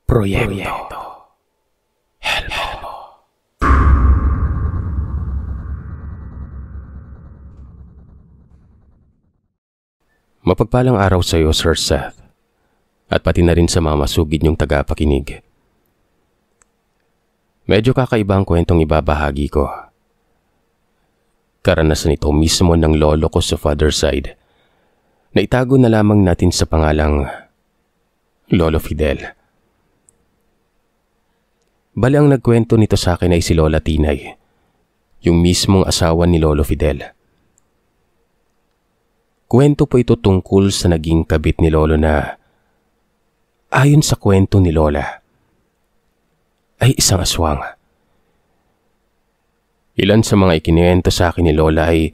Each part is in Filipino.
Proyekto Helmo. Mapagpalang araw sa iyo, Sir Seth, at pati na rin sa mga masugid niyong tagapakinig. Medyo kakaiba ang kwentong ibabahagi ko. Karanasan ito mismo ng lolo ko sa father's side, na itago na lamang natin sa pangalang Lolo Fidel. Bali ang nagkwento nito sa akin ay si Lola Tinay, yung mismong asawa ni Lolo Fidel. Kwento po ito tungkol sa naging kabit ni Lolo na, ayon sa kwento ni Lola, ay isang aswang. Ilan sa mga ikinuwento sa akin ni Lola ay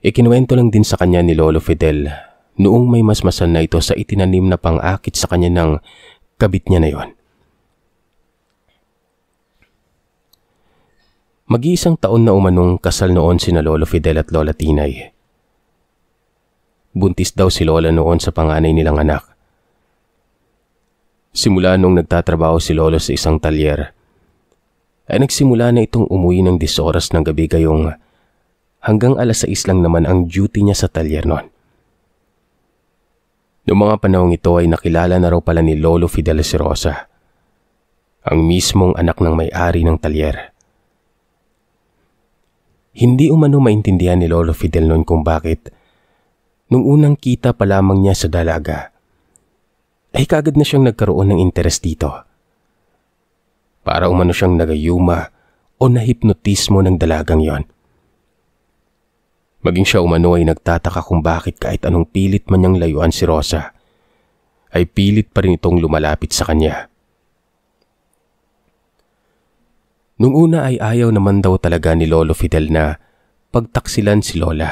ikinuwento lang din sa kanya ni Lolo Fidel noong may masmasan na ito sa itinanim na pang-akit sa kanya ng kabit niya na yon. Mag-iisang taon na umanong kasal noon sina Lolo Fidel at Lola Tinay. Buntis daw si Lola noon sa panganay nilang anak. Simula nung nagtatrabaho si Lolo sa isang talyer, ay nagsimula na itong umuwi ng 10 oras ng gabi gayong hanggang alas 6 lang naman ang duty niya sa talyer noon. Noong mga panahong ito ay nakilala na raw pala ni Lolo Fidel si Rosa, ang mismong anak ng may-ari ng talyer. Hindi umano maintindihan ni Lolo Fidel noon kung bakit nung unang kita pa lamang niya sa dalaga ay kaagad na siyang nagkaroon ng interes dito. Para umano siyang nagayuma o nahipnotismo ng dalagang yon. Maging siya umano ay nagtataka kung bakit kahit anong pilit man niyang layuan si Rosa, ay pilit pa rin itong lumalapit sa kanya. Nung una ay ayaw naman daw talaga ni Lolo Fidel na pagtaksilan si Lola.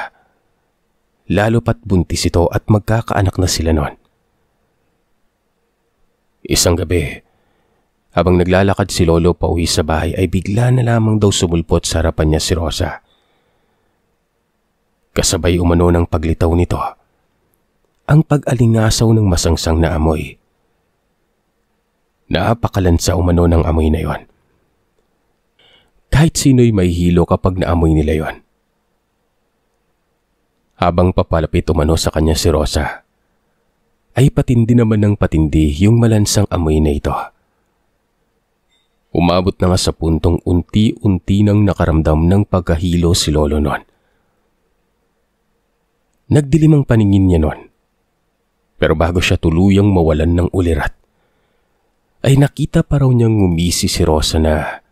Lalo pat buntis ito at magkakaanak na sila noon. Isang gabi, habang naglalakad si Lolo pauwi sa bahay ay bigla na lamang daw sumulpot sa harapan niya si Rosa. Kasabay umano ng paglitaw nito, ang pag-alingasaw ng masangsang na amoy. Napakalansa umano ng amoy na yon. Kahit sino'y may hilo kapag naamoy nila yon. Habang papalapit umano sa kanya si Rosa, ay patindi naman ng patindi yung malansang amoy na ito. Umabot na nga sa puntong unti-unti nang nakaramdam ng pagkahilo si Lolo noon. Nagdilim ang paningin niya noon. Pero bago siya tuluyang mawalan ng ulirat, ay nakita pa raw niyang ngumisi si Rosa na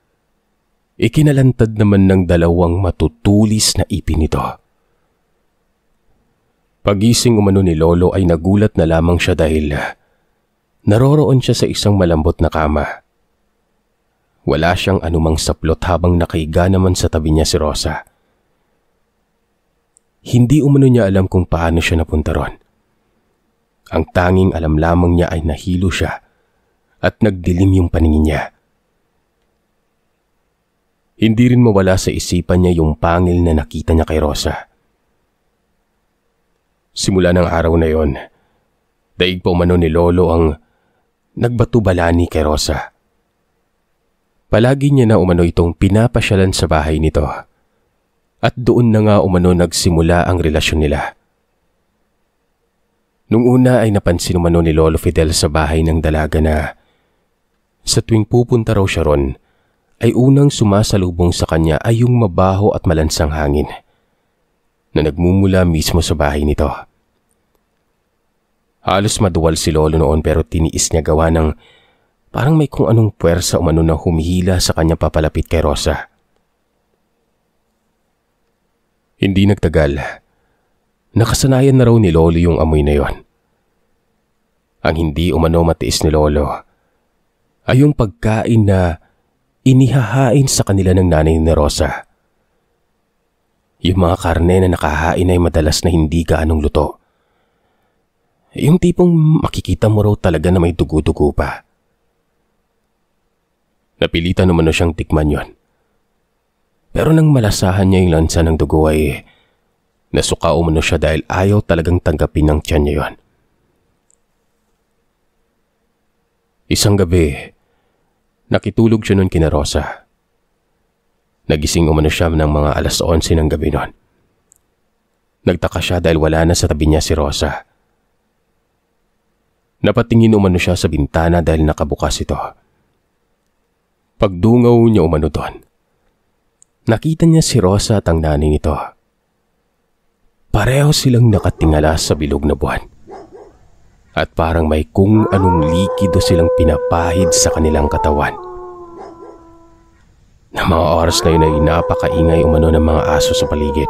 ikinalantad naman ng 2 matutulis na ipin nito. Pagising umano ni Lolo ay nagulat na lamang siya dahil naroroon siya sa isang malambot na kama. Wala siyang anumang saplot habang nakahiga naman sa tabi niya si Rosa. Hindi umano niya alam kung paano siya napunta ron. Ang tanging alam lamang niya ay nahilo siya at nagdilim yung paningin niya. Hindi rin mawala sa isipan niya yung pangil na nakita niya kay Rosa. Simula ng araw na yon, daig pa umano ni Lolo ang nagbatubalani kay Rosa. Palagi niya na umano itong pinapasyalan sa bahay nito at doon na nga umano nagsimula ang relasyon nila. Nung una ay napansin umano ni Lolo Fidel sa bahay ng dalaga na sa tuwing pupunta raw siya ron, ay unang sumasalubong sa kanya ay yung mabaho at malansang hangin na nagmumula mismo sa bahay nito. Halos maduwal si Lolo noon pero tiniis niya gawa ng parang may kung anong puwersa umano na humihila sa kanya papalapit kay Rosa. Hindi nagtagal, nakasanayan na raw ni Lolo yung amoy na yon. Ang hindi umano matiis ni Lolo ay yung pagkain na inihahain sa kanila ng nanay ni Rosa. Yung mga karne na nakahain ay madalas na hindi gaanong luto. Yung tipong makikita mo raw talaga na may dugo-dugo pa. Napilitan naman na siyang tikman yon. Pero nang malasahan niya yung lansa ng dugo ay nasuka umano siya dahil ayaw talagang tanggapin ng tiyan niya yon. Isang gabi, nakitulog siya nun kina Rosa. Nagising umano siya ng mga 11:00 ng gabi nun. Nagtaka siya dahil wala na sa tabi niya si Rosa. Napatingin umano siya sa bintana dahil nakabukas ito. Pagdungaw niya umano doon, nakita niya si Rosa at ang nanay nito. Pareho silang nakatingala sa bilog na buwan. At parang may kung anong likido silang pinapahid sa kanilang katawan. Na mga oras na yun ay napakaingay umano ng mga aso sa paligid.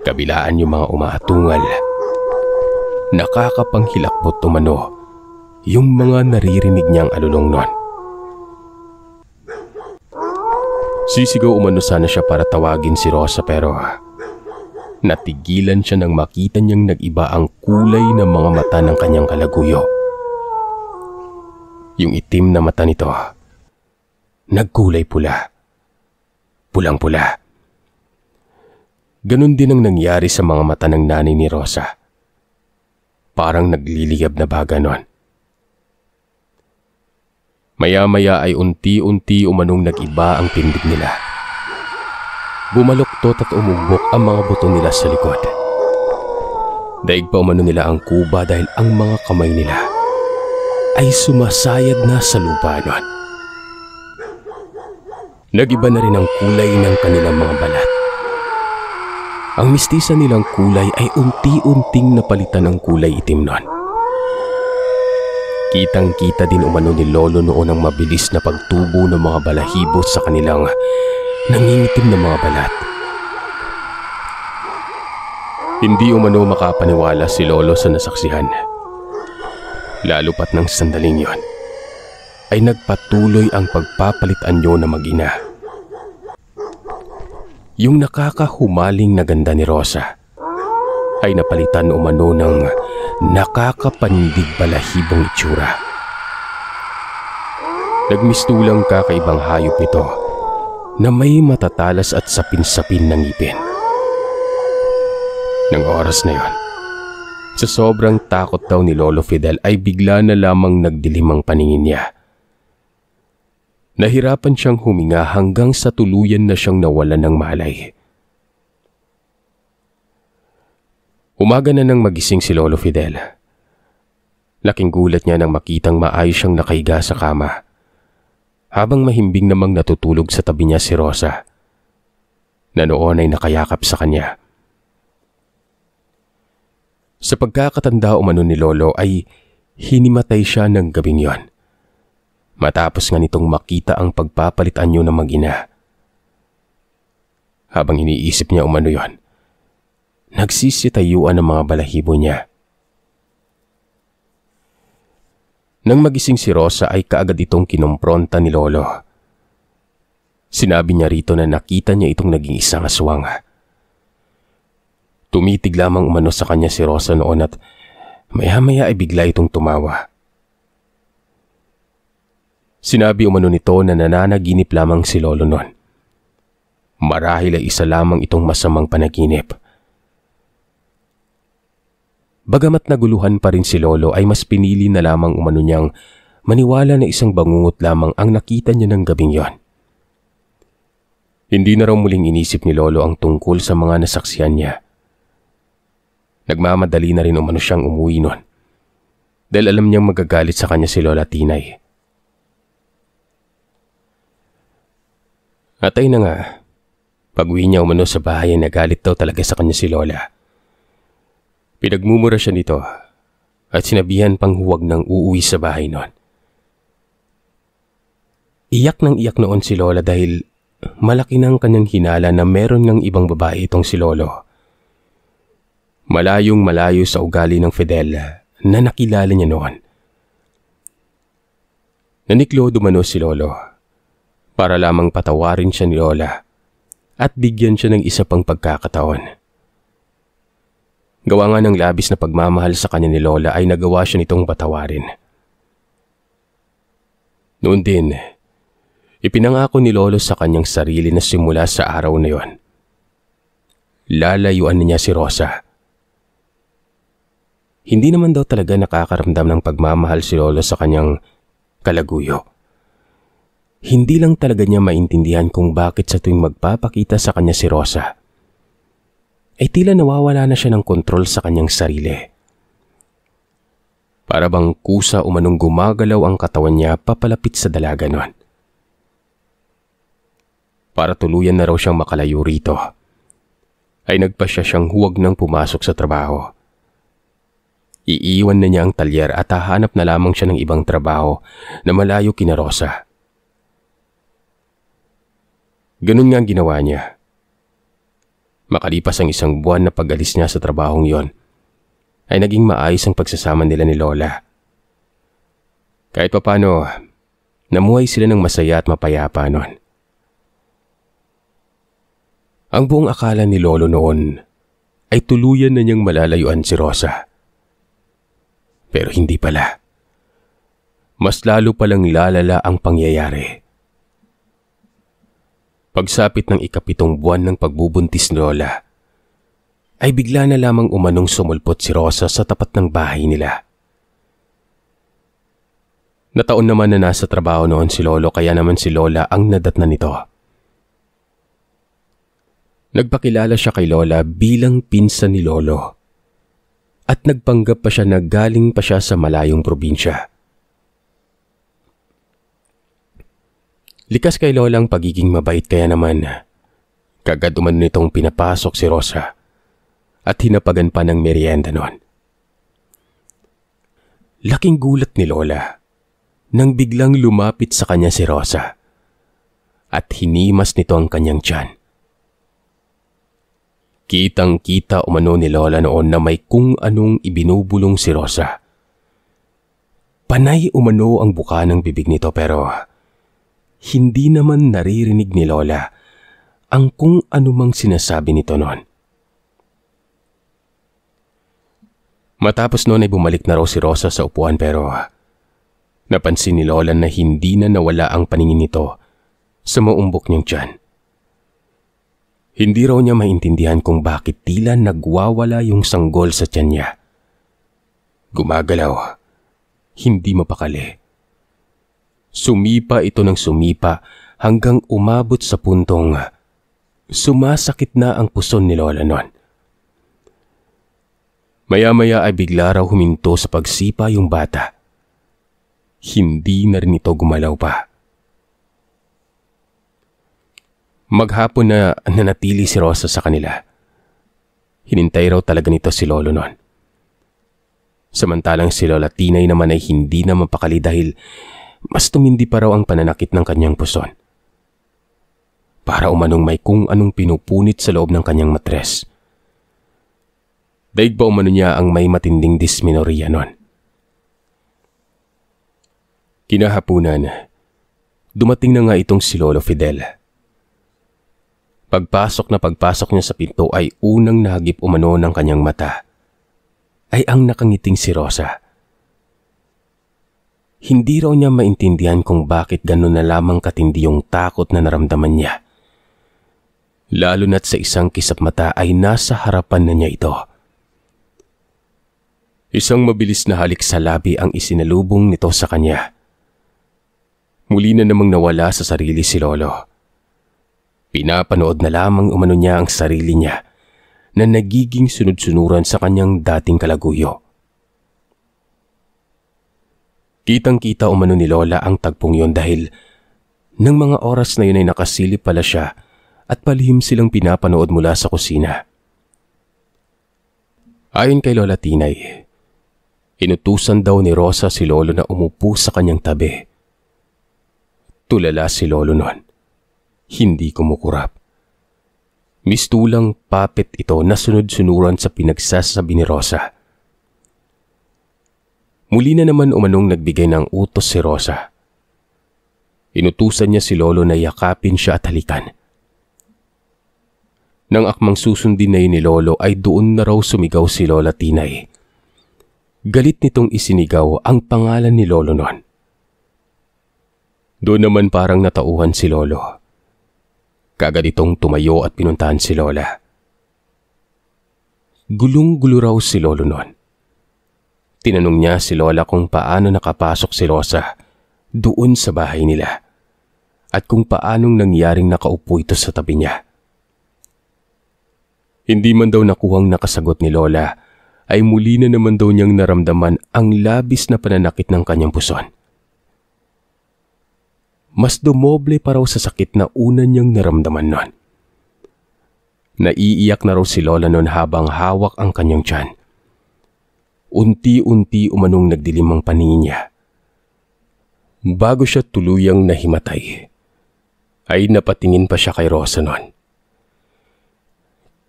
Kabilaan yung mga umatungal. Nakakapanghilakbot umano yung mga naririnig niyang alulong nun. Sisigaw umano sana siya para tawagin si Rosa pero natigilan siya nang makita niyang nag-iba ang kulay ng mga mata ng kanyang kalaguyo. Yung itim na mata nito, nagkulay pula. Pulang-pula. Ganon din ang nangyari sa mga mata ng nanay ni Rosa. Parang nagliliyab na ba ganon. Maya-maya ay unti-unti umanong nag-iba ang tindig nila. Bumaluktot at umubok ang mga buto nila sa likod. Daig pa umano nila ang kuba dahil ang mga kamay nila ay sumasayad na sa lupa nun. Nag-iba na rin ang kulay ng kanilang mga balat. Ang mistisa nilang kulay ay unti-unting napalitan ng kulay itim nun. Kitang-kita din umano ni Lolo noon ang mabilis na pagtubo ng mga balahibo sa kanilang nangingitim na mga balat. Hindi umano makapaniwala si Lolo sa nasaksihan. Lalo pat ng sandaling yon ay nagpatuloy ang pagpapalit anyo na mag-ina. Yung nakakahumaling na ganda ni Rosa ay napalitan umano ng nakakapandig balahibong itsura. Nagmistulang kakaibang hayop nito na may matatalas at sapin-sapin ng ngipin. Nang oras na yon, sa sobrang takot daw ni Lolo Fidel ay bigla na lamang nagdilim ang paningin niya. Nahirapan siyang huminga hanggang sa tuluyan na siyang nawalan ng malay. Umaga na nang magising si Lolo Fidel. Laking gulat niya nang makitang maayos siyang nakahiga sa kama, habang mahimbing namang natutulog sa tabi niya si Rosa, na noon ay nakayakap sa kanya. Sa pagkakatanda umano ni Lolo ay hinimatay siya ng gabing yon, matapos nga nitong makita ang pagpapalit anyo ng mag-ina. Habang iniisip niya umano yon, nagsisitayuan ang mga balahibo niya. Nang magising si Rosa ay kaagad itong kinompronta ni Lolo. Sinabi niya rito na nakita niya itong naging isang aswang. Tumitig lamang umano sa kanya si Rosa noon at maya-maya ay bigla itong tumawa. Sinabi umano nito na nananaginip lamang si Lolo noon. Marahil ay isa lamang itong masamang panaginip. Bagamat naguluhan pa rin si Lolo ay mas pinili na lamang umano niyang maniwala na isang bangungot lamang ang nakita niya ng gabing yon. Hindi na raw muling inisip ni Lolo ang tungkol sa mga nasaksihan niya. Nagmamadali na rin umano siyang umuwi nun dahil alam niyang magagalit sa kanya si Lola Tinay. At ay na nga, pag-uwi niya umano sa bahay ay nagalit daw talaga sa kanya si Lola. Pinagmumura siya nito at sinabihan pang huwag nang uuwi sa bahay noon. Iyak nang iyak noon si Lola dahil malaki nang kanyang hinala na meron ngang ibang babae itong si Lolo. Malayong malayo sa ugali ng Fidel na nakilala niya noon. Naniklo dumano si Lolo para lamang patawarin siya ni Lola at bigyan siya ng isa pang pagkakataon. Gawa nga ng labis na pagmamahal sa kanya ni Lola ay nagawa siya nitong patawarin. Noon din, ipinangako ni Lolo sa kanyang sarili na simula sa araw na yon, lalayuan niya si Rosa. Hindi naman daw talaga nakakaramdam ng pagmamahal si Lolo sa kanyang kalaguyo. Hindi lang talaga niya maintindihan kung bakit sa tuwing magpapakita sa kanya si Rosa, ay tila nawawala na siya ng kontrol sa kanyang sarili. Para bang kusa umanong gumagalaw ang katawan niya papalapit sa dalaga nun. Para tuluyan na raw siyang makalayo rito, ay nagpasya siyang huwag nang pumasok sa trabaho. Iiwan na niya ang talyer at hahanap na lamang siya ng ibang trabaho na malayo kina Rosa. Ganun nga ang ginawa niya. Makalipas ang 1 buwan na pag-alis niya sa trabahong yon, ay naging maayos ang pagsasama nila ni Lola. Kahit papano, namuhay sila ng masaya at mapayapa noon. Ang buong akala ni Lolo noon ay tuluyan na niyang malalayuan si Rosa. Pero hindi pala. Mas lalo palang lalala ang pangyayari. Pagsapit ng 7 buwan ng pagbubuntis ni Lola, ay bigla na lamang umanong sumulpot si Rosa sa tapat ng bahay nila. Nataon naman na nasa trabaho noon si Lolo, kaya naman si Lola ang nadatnan nito. Nagpakilala siya kay Lola bilang pinsan ni Lolo. At nagpanggap pa siya na galing pa siya sa malayong probinsya. Likas kay Lola ang pagiging mabait, kaya naman kagad umano nitong pinapasok si Rosa at hinapagan pa ng merienda noon. Laking gulat ni Lola nang biglang lumapit sa kanya si Rosa at hinimas nito ang kanyang tiyan. Kitang-kita umano ni Lola noon na may kung anong ibinubulong si Rosa. Panay umano ang buka ng bibig nito, pero hindi naman naririnig ni Lola ang kung anumang sinasabi nito noon. Matapos noon ay bumalik na raw si Rosa sa upuan, pero napansin ni Lola na hindi na nawala ang paningin nito sa maumbok niyang tiyan. Hindi raw niya maintindihan kung bakit tila nagwawala yung sanggol sa tiyan niya. Gumagalaw, hindi mapakali. Sumipa ito ng sumipa hanggang umabot sa puntong sumasakit na ang puson ni Lola noon. Maya-maya ay bigla raw huminto sa pagsipa yung bata. Hindi na rin ito gumalaw pa. Maghapon na nanatili si Rosa sa kanila. Hinintay raw talaga nito si Lolo noon. Samantalang si Lola Tinay naman ay hindi na mapakali dahil mas tumindi pa raw ang pananakit ng kanyang puson. Para umanong may kung anong pinupunit sa loob ng kanyang matres. Daig ba umano niya ang may matinding dysmenorrhea noon. Kinahapunan, dumating na nga itong si Lolo Fidel. Pagpasok niya sa pinto ay unang nahagip umano ng kanyang mata ay ang nakangiting si Rosa. Hindi raw niya maintindihan kung bakit gano'n na lamang katindi yung takot na naramdaman niya. Lalo na't sa isang kisap mata ay nasa harapan na niya ito. Isang mabilis na halik sa labi ang isinalubong nito sa kanya. Muli na namang nawala sa sarili si Lolo. Pinapanood na lamang umano niya ang sarili niya na nagiging sunod-sunuran sa kanyang dating kalaguyo. Kitang-kita umano ni Lola ang tagpong yon dahil nang mga oras na yun ay nakasilip pala siya at palihim silang pinapanood mula sa kusina. Ayon kay Lola Tinay, inutusan daw ni Rosa si Lolo na umupo sa kanyang tabi. Tulala si Lolo noon. Hindi kumukurap. Mistulang puppet ito na sunod-sunuran sa pinagsasabi ni Rosa. Muli na naman umanong nagbigay ng utos si Rosa. Inutusan niya si Lolo na yakapin siya at halikan. Nang akmang susundin na yun ni Lolo ay doon na raw sumigaw si Lola Tinay. Galit nitong isinigaw ang pangalan ni Lolo noon. Doon naman parang natauhan si Lolo. Kagad itong tumayo at pinuntahan si Lola. Gulong-gulo raw si Lolo noon. Tinanong niya si Lola kung paano nakapasok si Rosa doon sa bahay nila at kung paanong nangyaring nakaupo ito sa tabi niya. Hindi man daw nakuhang nakasagot ni Lola ay muli na naman daw niyang naramdaman ang labis na pananakit ng kanyang puson. Mas dumoble pa raw sa sakit na una niyang naramdaman noon. Naiiyak na raw si Lola noon habang hawak ang kanyang tiyan. Unti-unti umanong nagdilim ang paningin niya. Bago siya tuluyang nahimatay, ay napatingin pa siya kay Rosa noon.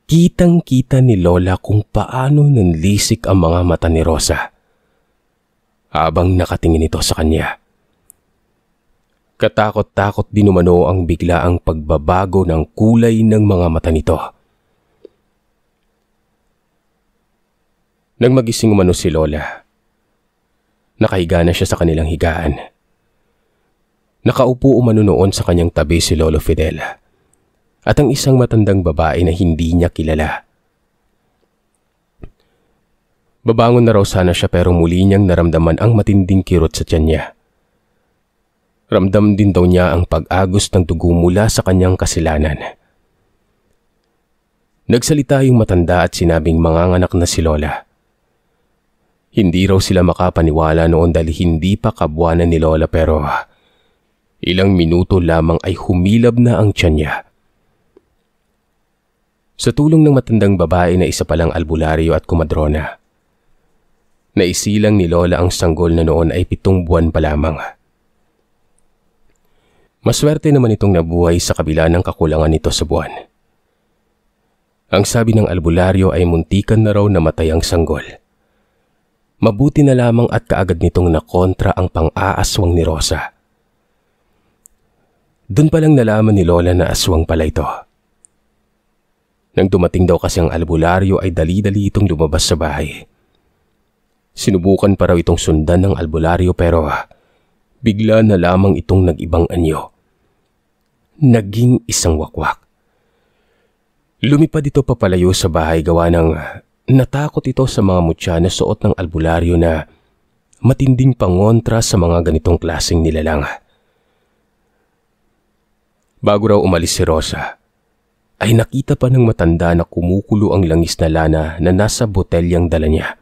Kitang-kita ni Lola kung paano nanlisik ang mga mata ni Rosa habang nakatingin ito sa kanya. Katakot-takot din umano ang biglaang pagbabago ng kulay ng mga mata nito. Nang magising umano si Lola, nakahiga na siya sa kanilang higaan. Nakaupo umano noon sa kanyang tabi si Lolo Fidel at ang isang matandang babae na hindi niya kilala. Babangon na raw sana siya pero muli niyang naramdaman ang matinding kirot sa tiyan niya. Ramdam din daw niya ang pag-agos ng dugo mula sa kanyang kasilanan. Nagsalita yung matanda at sinabing manganganak na si Lola. Hindi raw sila makapaniwala noon dahil hindi pa kabuwanan ni Lola pero ilang minuto lamang ay humilab na ang tiyan niya. Sa tulong ng matandang babae na isa palang albularyo at kumadrona, naisilang ni Lola ang sanggol na noon ay 7 buwan pa lamang. Maswerte naman itong nabuhay sa kabila ng kakulangan nito sa buwan. Ang sabi ng albularyo ay muntikan na raw namatay ang sanggol. Mabuti na lamang at kaagad nitong nakontra ang pang-aaswang ni Rosa. Doon pa lang nalaman ni Lola na aswang pala ito. Nang dumating daw kasi ang albularyo ay dali-dali itong lumabas sa bahay. Sinubukan pa raw itong sundan ng albularyo pero bigla na lamang itong nag-ibang anyo. Naging isang wakwak. Lumipad ito papalayo sa bahay gawa ng natakot ito sa mga mutya na suot ng albularyo na matinding pangontra sa mga ganitong klaseng nilalang. Bago raw umalis si Rosa, ay nakita pa ng matanda na kumukulo ang langis na lana na nasa botelyang dala niya.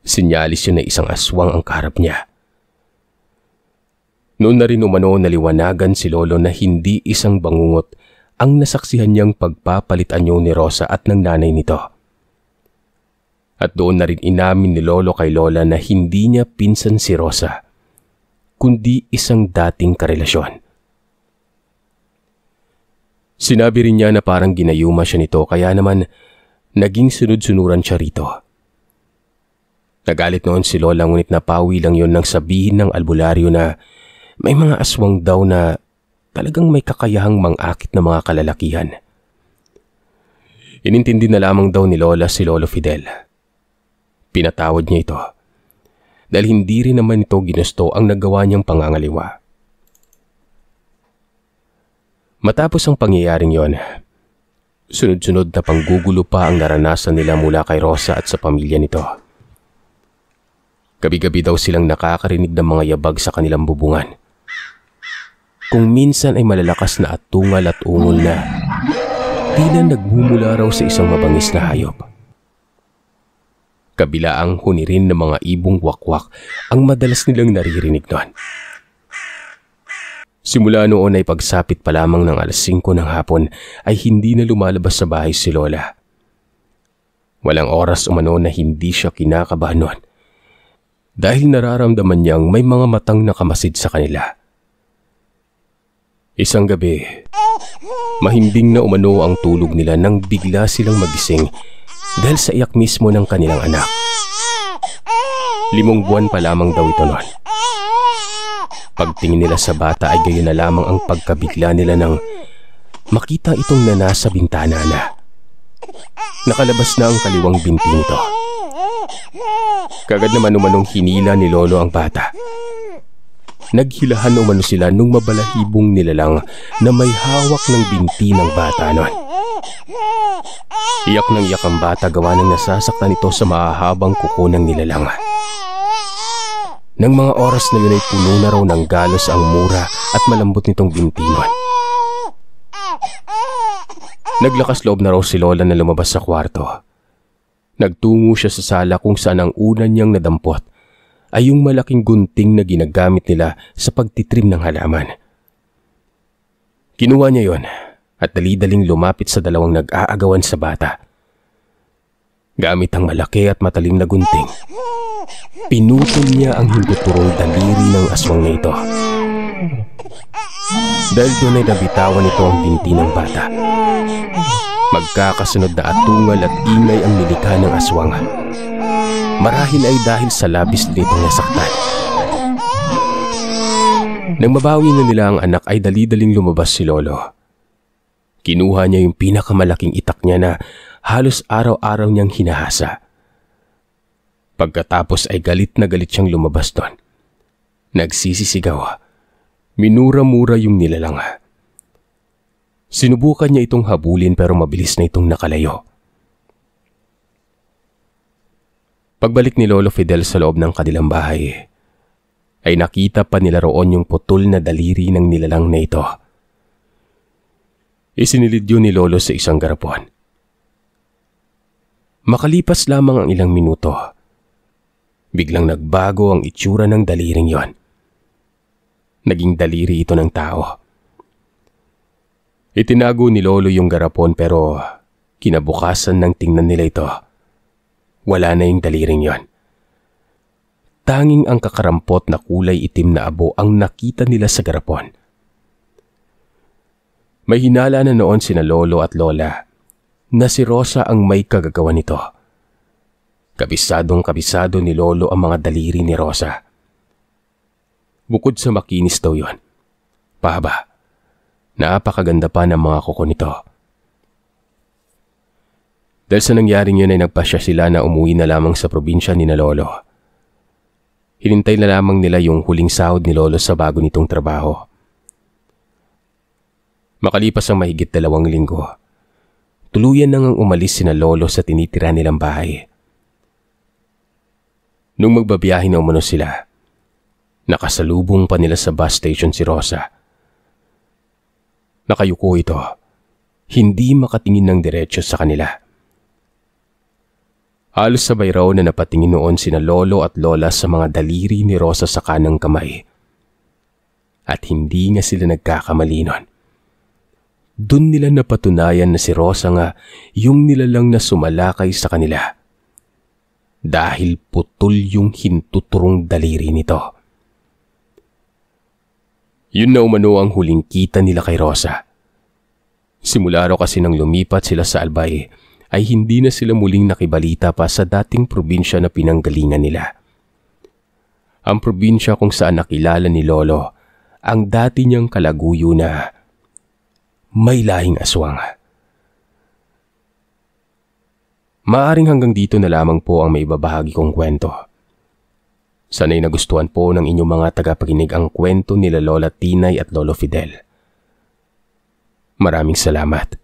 Sinyalis yun na isang aswang ang kaharap niya. Noon na rin umano naliwanagan si Lolo na hindi isang bangungot ang nasaksihan niyang pagpapalit anyo ni Rosa at ng nanay nito. At doon na rin inamin ni Lolo kay Lola na hindi niya pinsan si Rosa, kundi isang dating karelasyon. Sinabi rin niya na parang ginayuma siya nito kaya naman naging sunod-sunuran siya rito. Nagalit noon si Lola ngunit napawi lang yon nang sabihin ng albularyo na may mga aswang daw na talagang may kakayahang mangakit na mga kalalakihan. Inintindi na lamang daw ni Lola si Lolo Fidel. Pinatawad niya ito dahil hindi rin naman ito ginusto ang nagawa niyang pangangaliwa. Matapos ang pangyayaring yon, sunod-sunod na panggugulo pa ang naranasan nila mula kay Rosa at sa pamilya nito. Gabi-gabi daw silang nakakarinig ng mga yabag sa kanilang bubungan. Kung minsan ay malalakas na atungal at ungol na tila nagmumula raw sa isang mabangis na hayop. Kabilaang hunirin ng mga ibong wakwak ang madalas nilang naririnig noon. Simula noon ay pagsapit pa lamang ng 5:00 ng hapon ay hindi na lumalabas sa bahay si Lola. Walang oras umano na hindi siya kinakabahan noon dahil nararamdaman niyang may mga matang nakamasid sa kanila. Isang gabi, mahimbing na umano ang tulog nila nang bigla silang magising dahil sa iyak mismo ng kanilang anak. 5 buwan pa lamang daw ito noon. Pagtingin nila sa bata ay gayon na lamang ang pagkabigla nila nang makita itong nasa bintana na. Nakalabas na ang kaliwang binti nito. Kagad naman umanong hinila ni Lolo ang bata. Naghilahan umano sila nung mabalahibong nilalang na may hawak ng binti ng bata noon. Iyak ng iyak ang bata gawa ng nasasaktan ito sa mahahabang kuko ng nilalang. Nang mga oras na yun ay puno na raw ng galos ang mura at malambot nitong bintinon. Naglakas loob na raw si Lola na lumabas sa kwarto. Nagtungo siya sa sala kung saan ang una niyang nadampot ay yung malaking gunting na ginagamit nila sa pagtitrim ng halaman. Kinuha niya yon at dali-daling lumapit sa dalawang nag-aagawan sa bata. Gamit ang malaki at matalim na gunting, pinutol niya ang hintuturong daliri ng aswang na ito. Dahil doon ay nabitawan nito ang binti ng bata. Magkakasunod na atungal at ingay ang nilikha ng aswang. Marahil ay dahil sa labis nitong nasaktan. Nang mabawi na nila ang anak ay dali-daling lumabas si Lolo. Kinuha niya yung pinakamalaking itak niya na halos araw-araw niyang hinahasa. Pagkatapos ay galit na galit siyang lumabas doon. Nagsisisigaw. Minura-mura yung nilalang. Sinubukan niya itong habulin pero mabilis na itong nakalayo. Pagbalik ni Lolo Fidel sa loob ng kanilang bahay, ay nakita pa nila roon yung putol na daliri ng nilalang na ito. Isinilid yun ni Lolo sa isang garapon. Makalipas lamang ang ilang minuto, biglang nagbago ang itsura ng daliring yon. Naging daliri ito ng tao. Itinago ni Lolo yung garapon pero kinabukasan nang tingnan nila ito, wala na yung daliring yon. Tanging ang kakarampot na kulay itim na abo ang nakita nila sa garapon. May hinala na noon sina Lolo at Lola na si Rosa ang may kagagawa nito. Kabisadong-kabisado ni Lolo ang mga daliri ni Rosa. Bukod sa makinis daw yon, pahaba, napakaganda pa ng mga kuko nito. Dahil sa nangyaring yun ay nagpasya sila na umuwi na lamang sa probinsya ni na Lolo. Hinintay na lamang nila yung huling sahod ni Lolo sa bago nitong trabaho. Makalipas ang mahigit 2 linggo, tuluyan nang umalis sina Lolo sa tinitira nilang bahay. Nung magbabiyahe na umano sila, nakasalubong pa nila sa bus station si Rosa. Nakayuko ito, hindi makatingin ng diretso sa kanila. Halos sabay raw na napatingin noon sina Lolo at Lola sa mga daliri ni Rosa sa kanang kamay. At hindi nga sila nagkakamali nun. Doon nila napatunayan na si Rosa nga yung nilalang na sumalakay sa kanila. Dahil putol yung hintuturong daliri nito. Yun na umano ang huling kita nila kay Rosa. Simula raw kasi nang lumipat sila sa Albay, ay hindi na sila muling nakibalita pa sa dating probinsya na pinanggalingan nila. Ang probinsya kung saan nakilala ni Lolo ang dati niyang kalaguyo na may lahing aswang. Maaring hanggang dito na lamang po ang maibabahagi kong kwento. Sana'y nagustuhan po ng inyong mga tagapakinig ang kwento nila Lola Tinay at Lolo Fidel. Maraming salamat.